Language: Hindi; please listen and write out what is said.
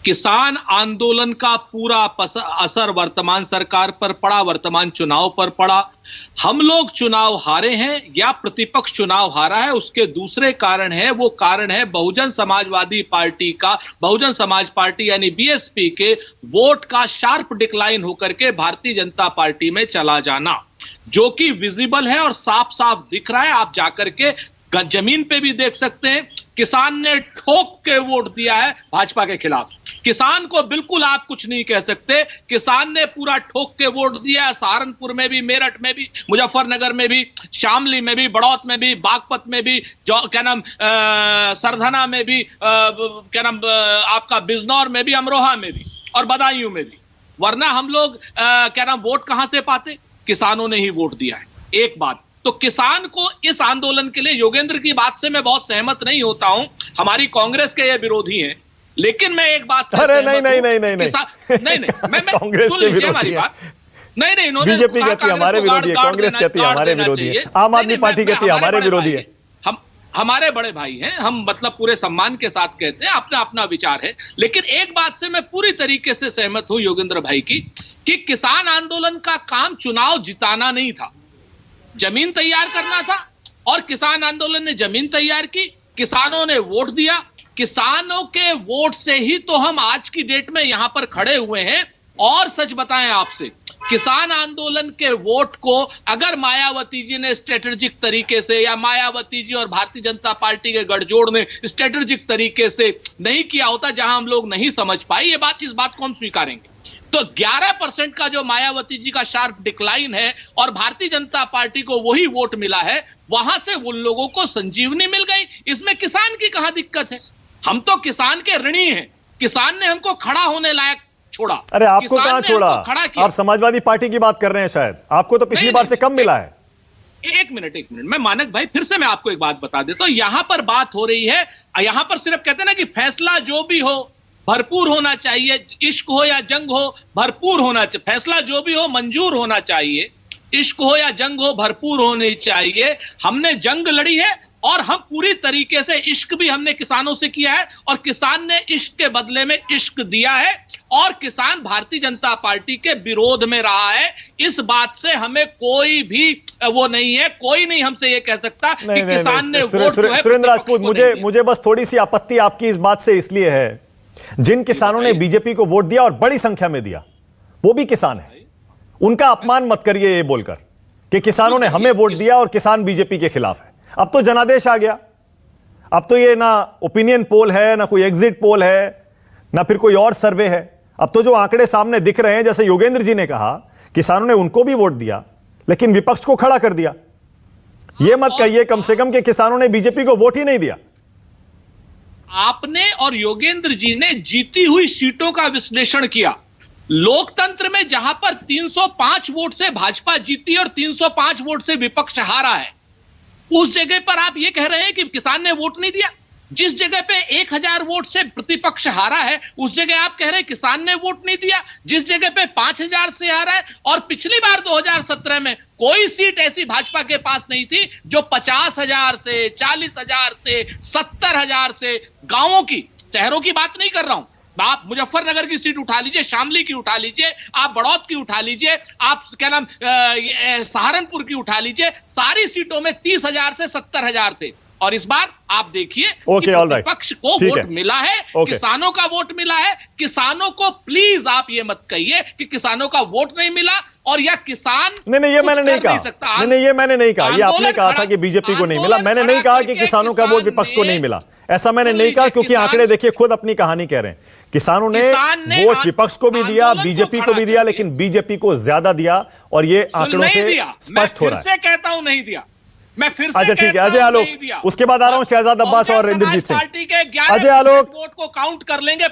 किसान आंदोलन का पूरा असर वर्तमान सरकार पर पड़ा, वर्तमान चुनाव पर पड़ा। हम लोग चुनाव हारे हैं या प्रतिपक्ष चुनाव हारा है, उसके दूसरे कारण है, वो कारण है बहुजन समाजवादी पार्टी का, बहुजन समाज पार्टी यानी बीएसपी के वोट का शार्प डिक्लाइन होकर के भारतीय जनता पार्टी में चला जाना, जो कि विजिबल है और साफ साफ दिख रहा है। आप जाकर के जमीन पे भी देख सकते हैं, किसान ने ठोक के वोट दिया है भाजपा के खिलाफ। किसान को बिल्कुल आप कुछ नहीं कह सकते, किसान ने पूरा ठोक के वोट दिया है। सहारनपुर में भी, मेरठ में भी, मुजफ्फरनगर में भी, शामली में भी, बड़ौत में भी, बागपत में भी, सरधना में भी, आपका बिजनौर में भी, अमरोहा में भी और बदायूं में भी। वरना हम लोग वोट कहां से पाते? किसानों ने ही वोट दिया है। एक बात तो किसान को इस आंदोलन के लिए, योगेंद्र की बात से मैं बहुत सहमत नहीं होता हूं, हमारी कांग्रेस के ये विरोधी हैं, लेकिन मैं एक बात अरे नहीं, मैं कांग्रेस के विरोधी है। नहीं, बीजेपी कहती है हमारे विरोधी है, कांग्रेस कहती है हमारे विरोधी है, आम आदमी पार्टी कहती है हमारे विरोधी है। हम हमारे बड़े भाई हैं, हम मतलब पूरे सम्मान के साथ कहते हैं, अपना अपना विचार है। लेकिन एक बात से मैं पूरी तरीके से सहमत हूं योगेंद्र भाई की, कि किसान आंदोलन का काम चुनाव जिताना नहीं था, जमीन तैयार करना था। और किसान आंदोलन ने जमीन तैयार की, किसानों ने वोट दिया, किसानों के वोट से ही तो हम आज की डेट में यहां पर खड़े हुए हैं। और सच बताएं आपसे, किसान आंदोलन के वोट को अगर मायावती जी ने स्ट्रेटेजिक तरीके से, या मायावती जी और भारतीय जनता पार्टी के गठजोड़ ने स्ट्रेटेजिक तरीके से नहीं किया होता, जहां हम लोग नहीं समझ पाए ये बात, इस बात को हम स्वीकारेंगे। तो 11% का जो मायावती जी का शार्प डिक्लाइन है और भारतीय जनता पार्टी को वही वोट मिला है, वहां से उन लोगों को संजीवनी मिल गई। इसमें किसान की कहां दिक्कत है? हम तो किसान के ऋणी हैं, किसान ने हमको खड़ा होने लायक छोड़ा। अरे आपको कहां छोड़ा? आप समाजवादी पार्टी की बात कर रहे हैं शायद, आपको तो पिछली बार से कम मिला है। एक मिनट मैं मानक भाई, फिर से मैं आपको एक बात बता देता हूं। यहां पर बात हो रही है, यहां पर सिर्फ कहते हैं ना कि फैसला जो भी हो भरपूर होना चाहिए, इश्क हो या जंग हो भरपूर होना चाहिए, फैसला जो भी हो मंजूर होना चाहिए, इश्क हो या जंग हो भरपूर होनी चाहिए। हमने जंग लड़ी है और हम पूरी तरीके से, इश्क भी हमने किसानों से किया है और किसान ने इश्क के बदले में इश्क दिया है, और किसान भारतीय जनता पार्टी के विरोध में रहा है। इस बात से हमें कोई भी वो नहीं है, कोई नहीं हमसे ये कह सकता कि किसान ने वोट। सुरेंद्र राजपूत, मुझे बस थोड़ी सी आपत्ति आपकी इस बात से इसलिए है, जिन किसानों ने बीजेपी को वोट दिया और बड़ी संख्या में दिया, वो भी किसान है, उनका अपमान मत करिए ये बोलकर कि किसानों ने हमें वोट दिया और किसान बीजेपी के खिलाफ है। अब तो जनादेश आ गया, अब तो ये ना ओपिनियन पोल है, ना कोई एग्जिट पोल है, ना फिर कोई और सर्वे है। अब तो जो आंकड़े सामने दिख रहे हैं, जैसे योगेंद्र जी ने कहा, किसानों ने उनको भी वोट दिया लेकिन विपक्ष को खड़ा कर दिया। ये मत कहिए कम से कम कि किसानों ने बीजेपी को वोट ही नहीं दिया। आपने और योगेंद्र जी ने जीती हुई सीटों का विश्लेषण किया। लोकतंत्र में जहां पर 305 वोट से भाजपा जीती और 305 वोट से विपक्ष हारा है, उस जगह पर आप ये कह रहे हैं कि किसान ने वोट नहीं दिया। जिस जगह पे 1000 वोट से प्रतिपक्ष हारा है, उस जगह आप कह रहे हैं किसान ने वोट नहीं दिया। जिस जगह पे 5000 से हारा है, और पिछली बार 2017 में कोई सीट ऐसी भाजपा के पास नहीं थी जो 50,000 से, 40,000 से, 70,000 से, गांवों की, शहरों की बात नहीं कर रहा हूं। आप मुजफ्फरनगर की सीट उठा लीजिए, शामली की उठा लीजिए, आप बड़ौत की उठा लीजिए, आप सहारनपुर की उठा लीजिए, सारी सीटों में 30,000 से 70,000 थे। और इस बार आप देखिए विपक्ष को वोट मिला है, किसानों का वोट मिला है। किसानों को प्लीज आप ये मत कहिए कि किसानों का वोट नहीं मिला और या किसान नहीं, ये मैंने नहीं कहा। नहीं, ये मैंने नहीं कहा। ये आपने कहा था कि बीजेपी को नहीं मिला, मैंने नहीं कहा कि किसानों का वोट विपक्ष को नहीं मिला, ऐसा मैंने नहीं कहा, क्योंकि आंकड़े देखिए, खुद अपनी कहानी कह रहे हैं। किसानों ने वोट विपक्ष को भी दिया, बीजेपी को भी दिया, लेकिन बीजेपी को ज्यादा दिया, और ये आंकड़ों से स्पष्ट हो रहा है। कहता हूं नहीं दिया, मैं फिर से अच्छा ठीक है, अजय आलोक, उसके बाद आ रहा हूं शहजाद अब्बास और इंद्रजीत सिंह। पार्टी के 11 अजय आलोक वोट को काउंट कर लेंगे।